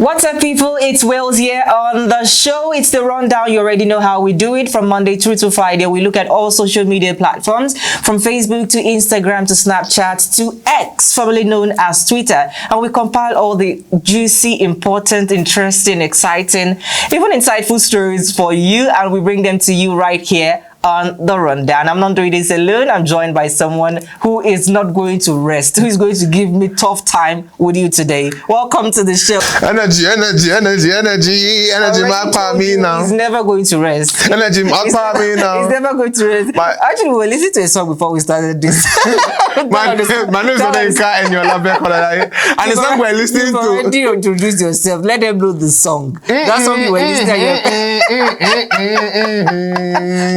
What's up, people? It's Wales here on the show. It's the rundown. You already know how we do it. From Monday through to Friday, we look at all social media platforms, from Facebook to Instagram to Snapchat to X, formerly known as Twitter. And we compile all the juicy, important, interesting, exciting, even insightful stories for you. And we bring them to you right here on the rundown. I'm not doing this alone. I'm joined by someone who is not going to rest, who is going to give me tough time with you today. Welcome to the show. Energy. He's never going to rest. Energy, He's never going to rest. Actually, we were listening to a song before we started this. My name is Odenka and you're and the song we're listening to. Already introduce yourself. Let them know the song. That song you were listening to.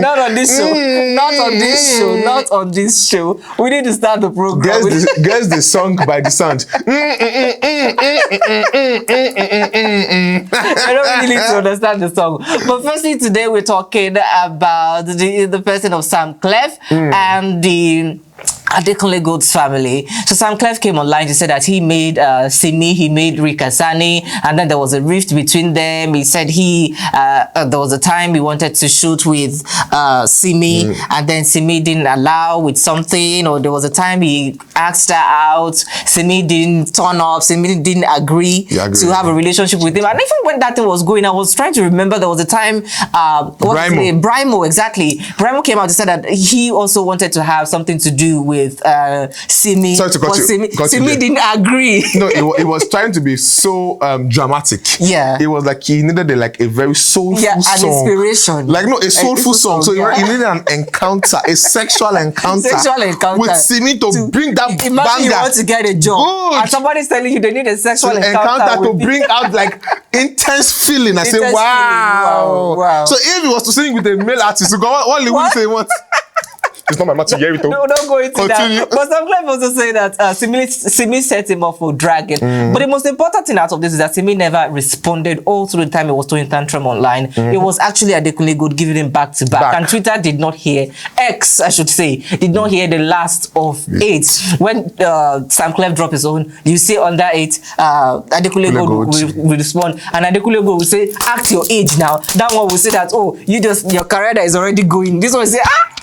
Not on this show. Not on this show. Not on this show. We need to start the program. Guess the song by the sound. I don't really need to understand the song. But firstly, today we're talking about the person of Sam Clef and the Adekunle Gold's family. So Sam Clef came online to say that he made Simi, he made Rika Sani, and then there was a rift between them. He said there was a time he wanted to shoot with Simi, and then Simi didn't allow with something, or there was a time he asked her out, Simi didn't turn up, Simi didn't agree to have a relationship with him. And even when that thing was going, I was trying to remember there was a time, Brymo, exactly. Brymo came out to say that he also wanted to have something to do with Simi. Sorry to cut you. Simi didn't agree. No, it was trying to be so dramatic. Yeah. It was like he needed a very soulful song. An inspiration. Like, no, a soulful song. So he needed an encounter, a sexual encounter. With Simi to bring that Imagine banger. You want to get a job. Good. And somebody's telling you they need a sexual encounter to bring out like intense feeling. I say, wow. So if he was to sing with a male artist, what would you say? What? It's not my matter. No, don't go into that. But Sam Clef also say that Simi set him up for dragging. But the most important thing out of this is that Simi never responded all through the time he was doing tantrum online. It was actually Adekunle Gold giving him back to back. And Twitter did not hear, X I should say, did not hear the last of it. When Sam Clef dropped his own, you see under it, Adekunle Gold will respond. And Adekunle Gold will say, act your age now. That one will say that, oh, your career is already going. This one will say,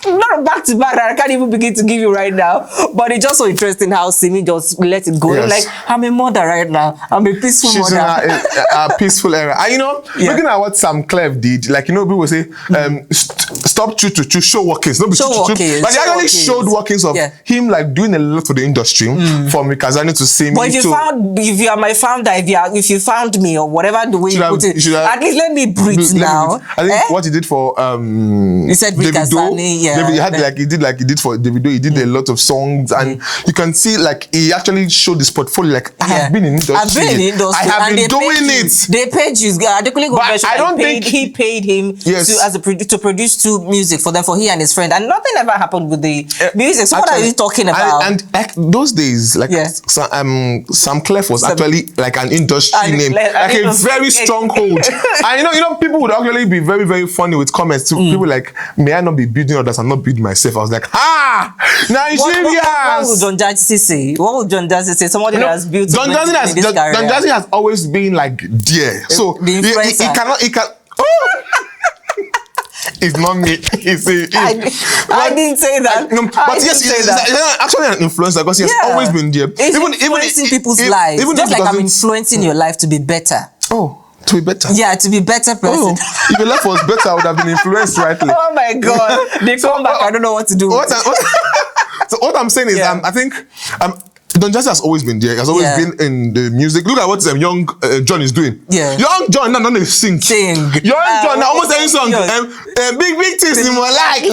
not back to back that I can't even begin to give you right now. But it's just so interesting how Simi just let it go. Yes. Like, I'm a mother right now. I'm a peaceful mother. She's in a peaceful era. And looking at what Sam Clef did, like, people say, stop to show workings. Not show workings. But they actually showed workings of him, like, doing a lot for the industry, from Rika Sani to Simi. But if you are my founder, if you found me, or whatever the way you put it, at least let me breathe now. I think what he did for he said Rika Sani, he did for Davido. He did a lot of songs, and you can see like he actually showed his portfolio. Like, I have been in industry. I have been doing it. They paid you. I don't think he paid him to produce 2 music for them, for he and his friend, and nothing ever happened with the music. So what are you talking about? And like those days, like Sam Clef was actually like an industry name, like a very strong hold. And people would actually be very, very funny with comments to people like, may I not be building others and not build myself. I was like, Nigeria. What would John Jazzy say? What would John Jazzy say? Somebody that has built John Jazzy has always been like there. So he cannot. It's not me. I didn't say that. But yes, he's actually an influencer because he has always been there. Even influencing people's lives. Just like I'm influencing your life to be better. To be better. Yeah, to be better person. If your life was better, I would have been influenced rightly. Oh my God. They come back, I don't know what to do. So what I'm saying is, I think Don Jazzy has always been there. He has always been in the music. Look at what young John is doing. Young John, now they sing. Young John, now almost any song. Big things in my life.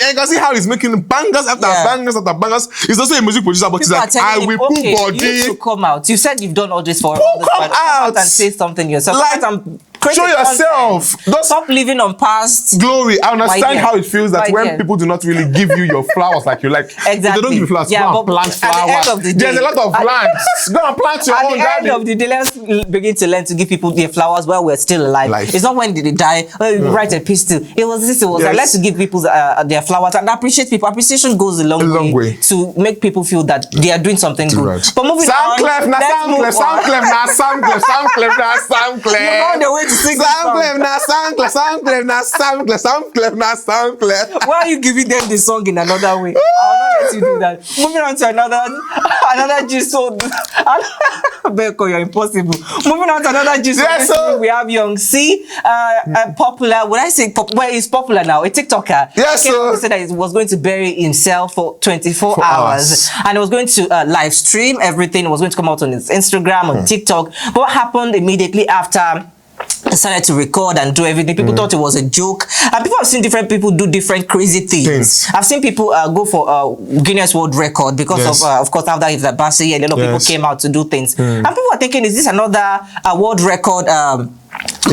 You can see how he's making bangers after bangers after bangers. He's also a music producer, but he's like, I will put body. You need to come out. You said you've done all this for come out and say something yourself. Like, Show yourself. Stop living on past glory. I understand how it feels that when people do not really give you your flowers like you like. Exactly. They don't give you flowers. Yeah, go and plant flowers. There's a lot of plants. Go and plant your own garden. At the end of the day, let's begin to learn to give people their flowers while we're still alive. It's not when they die, write a pistol. It was this, it was that. Let's give people their flowers and appreciate people. Appreciation goes a long way to make people feel that they are doing something good. Right. But moving on, you found the way to sing Why are you giving them the song in another way? I'll not let you do that. Moving on to another gist. Beko, you're impossible. Moving on to another gist. We have Young C, popular. When I say well, he's popular now, a TikToker. Yes, sir. He said that he was going to bury himself for 24 hours, and he was going to live stream everything. It was going to come out on his Instagram, on TikTok. But what happened immediately after? Decided to record and do everything. People thought it was a joke, and people have seen different people do different crazy things. I've seen people go for Guinness World Record because of course, after his birthday, a lot of people came out to do things, and people are thinking, is this another world record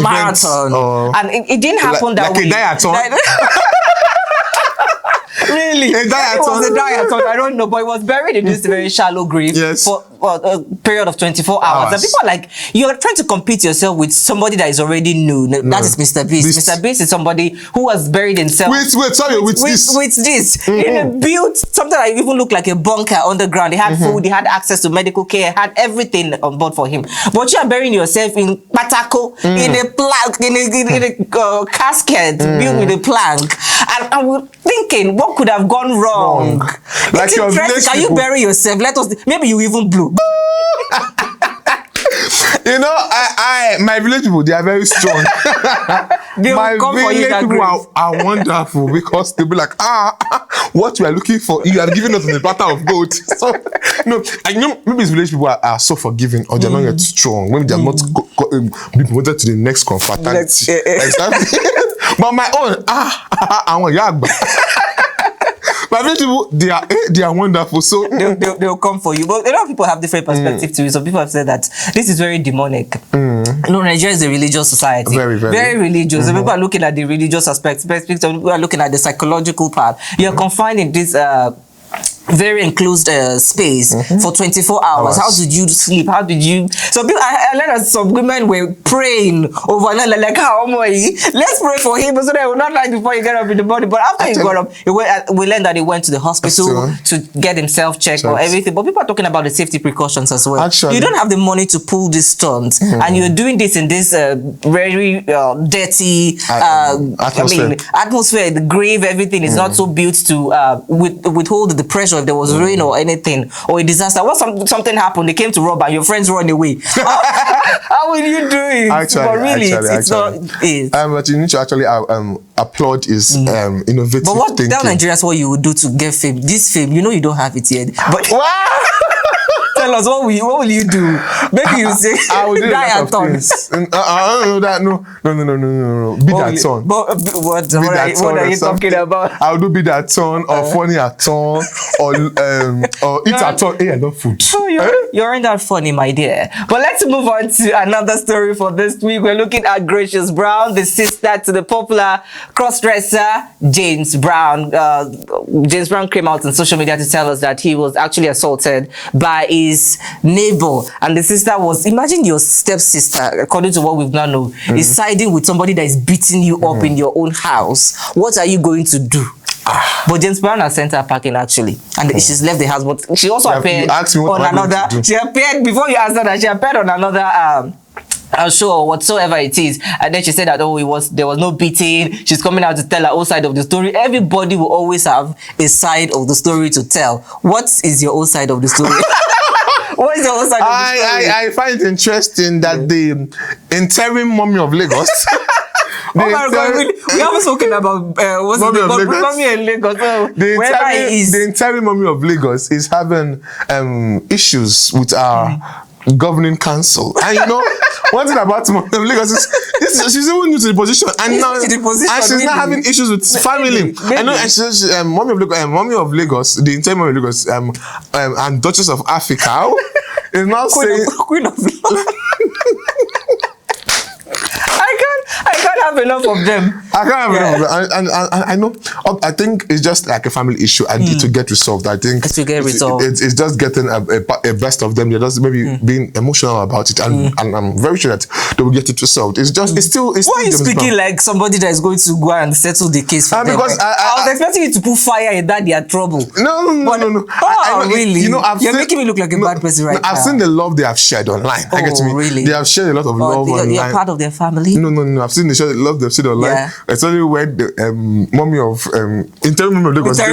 marathon? And it didn't happen that way. A diathon. Really? It was a diathon. I don't know, but it was buried in this very shallow grave for a period of 24 hours. And people are like, you're trying to compete yourself with somebody that is already known. That is Mr. Beast. Mr. Beast is somebody who has buried himself with this. He built something that even looked like a bunker underground. He had food, he had access to medical care, had everything on board for him. But you are burying yourself in Patako, in a plank, in a casket built with a plank. And I'm thinking, what could have gone wrong? Like your village Can you bury yourself? Let us. Maybe you even blew. You know, my village people, they are very strong. My village people are wonderful because they'll be like, what we are looking for, you are giving us on the platter of gold. So, maybe these village people are so forgiving, or they're not yet strong. Maybe they're not being promoted to the next confraternity. But my own, I want Yagba. But village people, they are wonderful. So they'll come for you. But a lot of people have different perspectives to it. Some people have said that this is very demonic. No, Nigeria is a religious society. Very religious. Some people are looking at the religious aspect. Some people are looking at the psychological part. You're confined in this very enclosed space for 24 hours. How did you sleep? How did you? So people, I learned that some women were praying overnight, like, let's pray for him so that he will not die before he get up in the morning. But after he got up, we learned that he went to the hospital to get himself checked or everything. But people are talking about the safety precautions as well. You don't have the money to pull this stunt, and you're doing this in this very dirty atmosphere. The grave, everything is not so built to withhold the pressure if there was rain or anything or a disaster. What something happened, they came to rob and your friends run away. How will you do it? It's not. But you need to actually applaud his innovative thinking. Tell Nigerians what you would do to get fame. This fame, you know you don't have it yet. But tell us what will you do? Maybe you say I will do diathon. I don't know that. No. Bidathon. What are you talking about? I'll do bidathon or funny-a-thon or eat-a-thon. Hey, I love food. You're in that funny, my dear. But let's move on to another story for this week. We're looking at Gracious Brown, the sister to the popular cross-dresser James Brown. James Brown came out on social media to tell us that he was actually assaulted by his neighbor, and the sister was, imagine your stepsister, according to what we've now known, is siding with somebody that is beating you up in your own house. What are you going to do? But James Brown has sent her packing actually, and she's left the house. But she also appeared on another. She appeared before you answered that. She appeared on another show or whatsoever it is, and then she said that there was no beating. She's coming out to tell her own side of the story. Everybody will always have a side of the story to tell. What is your own side of the story? What is your own side of the story? I find it interesting that the interim mommy of Lagos. We haven't spoken about mommy in Lagos. The interim mommy of Lagos is having issues with our governing council, and you know one thing about mommy of Lagos is she's even new to the position, and now she's not having issues with family. I know, and she's mommy of Lagos, the interim mommy of Lagos, and Duchess of Africa is now saying Queen of Lagos. I have enough of them. I can't have enough of them. And I know, I think it's just like a family issue and to get resolved. I think to get resolved. It's just getting a best of them. They're just maybe being emotional about it. And I'm very sure that they will get it resolved. It's just, it's still. Why are you speaking like somebody that is going to go and settle the case for them? Because I was expecting you to put fire in that their trouble. No. Really? You know, you're making me look like a bad person right now. I've seen the love they have shared online. Oh, get me? Really? They have shared a lot of love online. You're part of their family? No. I've seen the love they've shared online. Yeah. Especially when the mommy of interim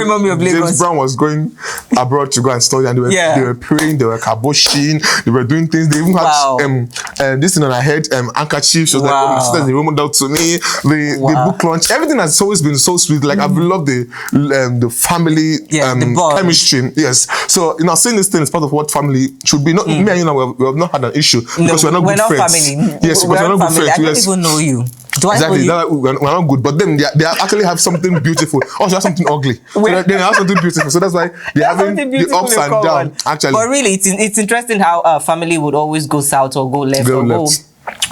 mommy of Lagos, James Brown was going abroad to go and study, and they were praying, they were kaboshing, they were doing things. They even had this thing on her head, handkerchief. She was like, "Oh, my sister, they rolled out to me." The book launch, everything has always been so sweet. Like I've loved the family the chemistry. Yes. So saying this thing is part of what family should be. Not me and you, we have not had an issue because we're not good friends. Family. Yes, because we're not good friends. I don't even know you. Exactly, we're not good, but them they actually have something beautiful. Also, have something ugly. So they have something beautiful. So that's why they're having the ups and downs. Actually, but really, it's interesting how a family would always go south or go left go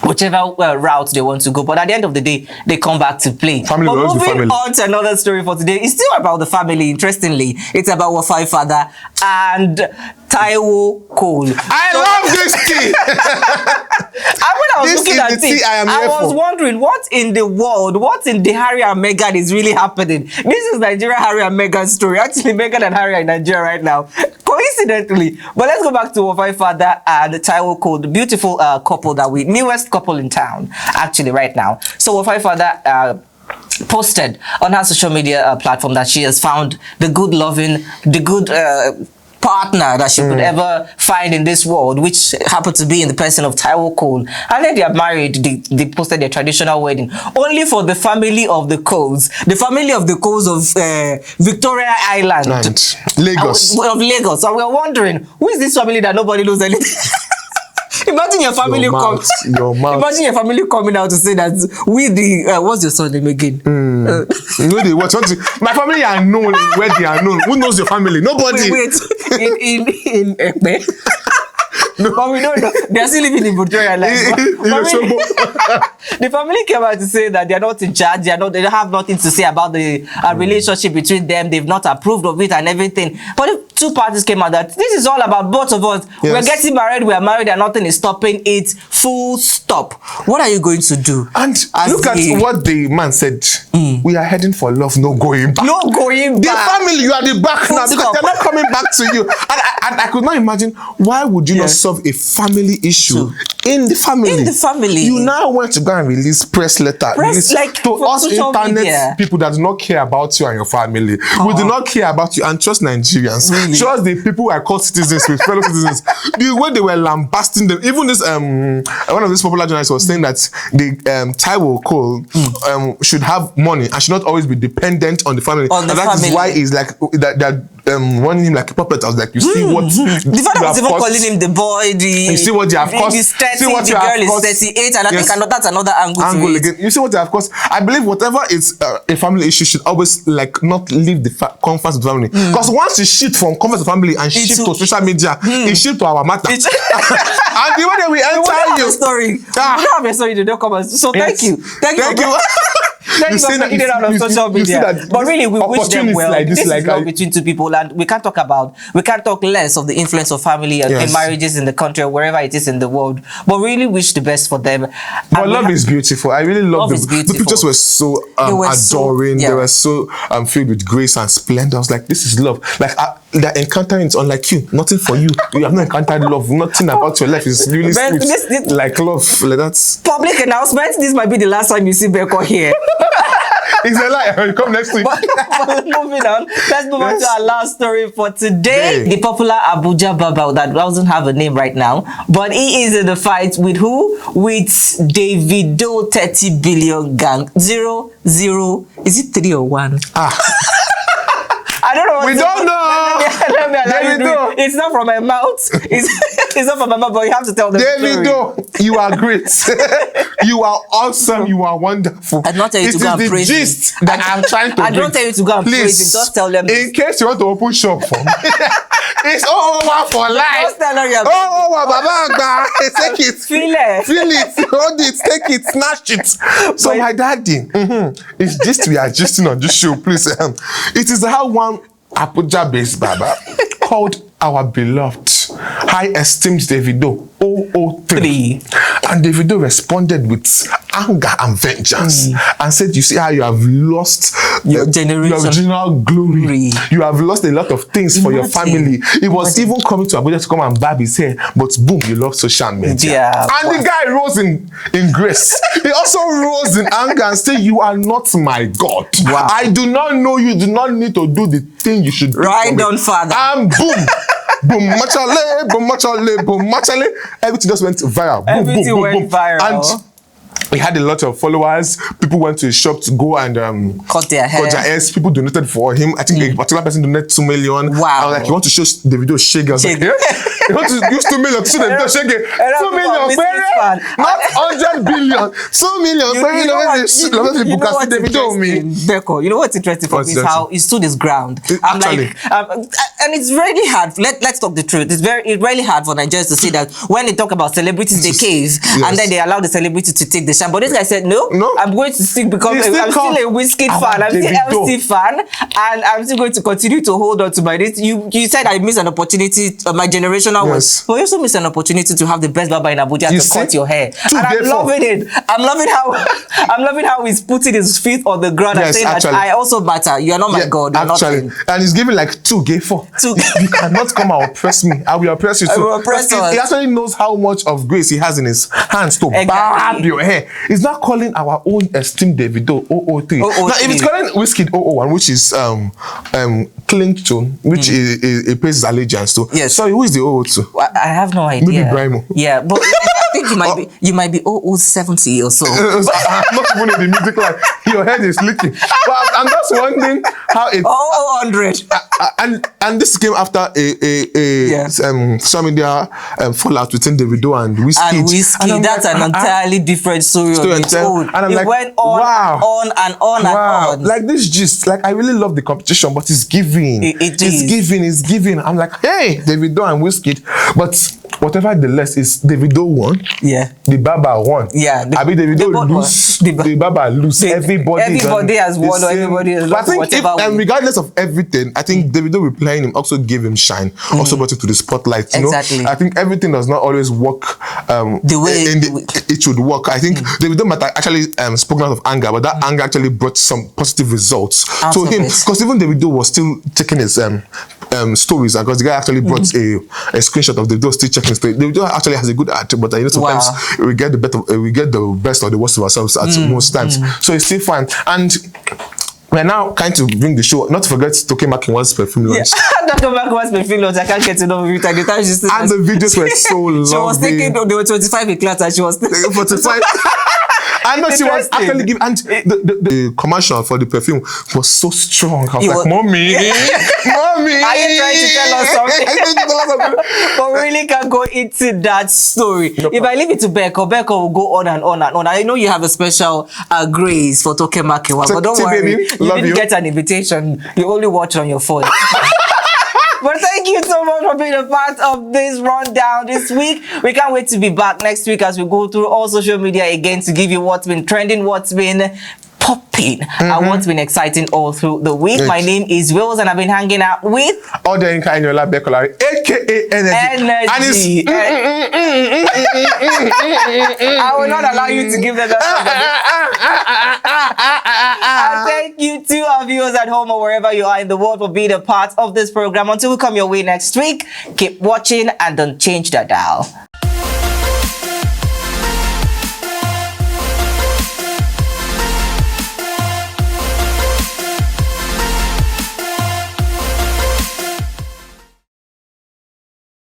whichever route they want to go. But at the end of the day, they come back to play. Family but moving family. on to another story for today, it's still about the family. Interestingly, it's about Wofai father and Taiwo Cole. I love this tea. When I was looking at it, I was wondering what in the world, what in the Harry and Meghan is really happening. This is Nigeria Harry and Meghan story. Actually, Meghan and Harry are in Nigeria right now, coincidentally. But let's go back to Wofai father and Taiwo Cole, the beautiful couple that newest couple in town, actually, right now. So Wofai father posted on her social media platform that she has found the good partner that she could ever find in this world, which happened to be in the person of Taiwo Cole. And then they are married. They posted their traditional wedding only for the family of the Coles, the family of the Coles of Victoria Island, Lagos. Of Lagos. So we're wondering, who is this family that nobody knows anything? Imagine your family Imagine your family coming out to say that what's your son name again? My family are known where they are known. Who knows your family? Nobody. Wait. In Ekpe. No. But we don't know. They are still living in Victoria. The family came out to say that they are not in charge. They have nothing to say about the relationship between them. They've not approved of it and everything. But the two parties came out that this is all about both of us. Yes. We're getting married. We are married, and nothing is stopping it. Full stop. What are you going to do? And look at what the man said. We are heading for love, no going back. No going back. The family, you are the back now because they're not coming back to you. And I could not imagine, why would you not solve a family issue in the family? In the family. You now want to go and release press letter. To us internet people that do not care about you and your family. We do not care about you, and trust Nigerians. Really? Trust the people who are called citizens with fellow citizens. The way they were lambasting them. Even this one of these popular journalists was saying that the Taiwo Cole should have money and should not always be dependent on the family. That is why he's like that wanting him like a puppet. I was like, you see what the father was even calling him the boy, you see what you have cost. He's 30, see what the girl is 38, and I think that's another angle again. You see what you have cost. I believe whatever is a family issue should always like not leave the comfort of the family. Because once you shift from comfort of family and shift to social media, it shift to our matter. And the way that we enter your story, we don't have a story to do comment. So thank you. Thank you. Thank you for putting it out on social media. But really, we wish them well. This is love between two people, and we can't talk less of the influence of family in marriages in the country or wherever it is in the world. But really wish the best for them. But love is beautiful. I really love them. The pictures were so adoring. They were so filled with grace and splendor. I was like, this is love. Like they're encountering it unlike you. Nothing for you. You have not encountered love. Nothing about your life is really sweet. Like love. Like that's public announcement. This might be the last time you see Beko here. It's a lie. Come next week. But moving on, let's move on to our last story for today. The popular Abuja Baba that doesn't have a name right now, but he is in the fight with who? With Davido 30 billion gang. 0, 0. Is it 3 or 1? I don't know. We don't know. Let me allow you to. It's not from my mouth. It's not from my mouth, but you have to tell them. Davido, you are great. You are awesome. You are wonderful. I don't tell you to go and praise it is the gist that I'm trying to I don't tell you to go and praise him. Just tell them. In case you want to open shop for me. It's all over for life. Just tell them Baba, take it. Feel it. Hold it. Take it. Snatch it. So my daddy, it's just we are gisting on this show, please. It is how one Abuja-based Baba called our beloved, high-esteemed Davido 003. And Davido responded with anger and vengeance and said, you see how you have lost your general glory. You have lost a lot of things for your family. It was even coming to Abuja to come and barb his hair, but boom, you lost social media. And the guy rose in grace. He also rose in anger and said, you are not my God. Wow. I do not know you. Do not need to do the thing you should do. Right on, Father. And boom. Boom, machale. Everything just went viral. Everything went viral. And he had a lot of followers. People went to his shop to go and cut their hairs. People donated for him. I think a particular person donated 2 million. Wow. I was like, you want to show Davido shege? I was like, you want to use 2 million to show Davido shege? 2 million, not 100 billion. 2 million. Beko, you know what's interesting for me is how he stood his ground. I'm like, and it's really hard. Let's talk the truth. It's really hard for Nigerians to see that when they talk about celebrities, they cave and then they allow the celebrity to take the shine. But this guy said, no, I'm going to stick because I'm still a Wizkid fan. I'm still LC fan, and I'm still going to continue to hold on to my this. You said I missed an opportunity, my generational one. But you also missed an opportunity to have the best barber in Abuja to cut your hair. And I'm loving it. I'm loving how he's putting his feet on the ground and saying that I also matter. You are not my God. Actually, and he's giving like 2 gay for. You cannot come and oppress me. I will oppress you too. He actually knows how much of grace he has in his hands to barb your hair. He's not calling our own esteemed Davido 003. Now, if it's calling Wizkid 001, which is Clinton, which he pays his allegiance to. Yes. Sorry, who is the 002? I have no idea. Maybe Brimo. Yeah, but I think you might be 070 or so. I'm not even in the music line. Your head is leaking. But I'm just wondering how it. 100. And this came after a social media fallout between Davido and Wizkid. And Wizkid, that's an entirely different story on its own. And I'm it went on and on. Like this gist, like I really love the competition, but it's giving. It's giving. I'm like, hey, Davido and Wizkid. But whatever the less is, Davido won. Yeah. The Baba won. Yeah. Davido lose. The Baba lose. Everybody has won or everybody has lost. I think regardless of everything, I think Davido replying him also gave him shine. Also brought it to the spotlight. You know? I think everything does not always work the way it should work. I think Davido might actually spoken out of anger, but that anger actually brought some positive results to him. Because even Davido was still checking his stories, because the guy actually brought a screenshot of Davido still checking his story. Davido actually has a good art, but sometimes we get the best or the worst of ourselves at most times. So it's still fine. And we're now kind to bring the show, not to forget Toke Makinwa's perfume launch. Toke Makinwa's perfume launch, I can't get to know every time. And the videos were so lovely. She was taking, they were 25 in class and she was taking 45. I know she was actually giving, and the commercial for the perfume was so strong. I was like, Mommy, Mommy. Are you trying to tell us something? But we really can't go into that story. If I leave it to Beko will go on and on and on. I know you have a special grace for Toke Makinwa, but don't worry, baby, you didn't get an invitation. You only watch on your phone. But thank you so much for being a part of this rundown this week. We can't wait to be back next week as we go through all social media again to give you what's been trending, what's been popping, and what's been exciting all through the week. My name is Wills and I've been hanging out with Odenka Eniola Bekolari, aka Energy. I will not allow you to give them that. And thank you to our viewers at home or wherever you are in the world for being a part of this program. Until we come your way next week, keep watching and don't change the dial.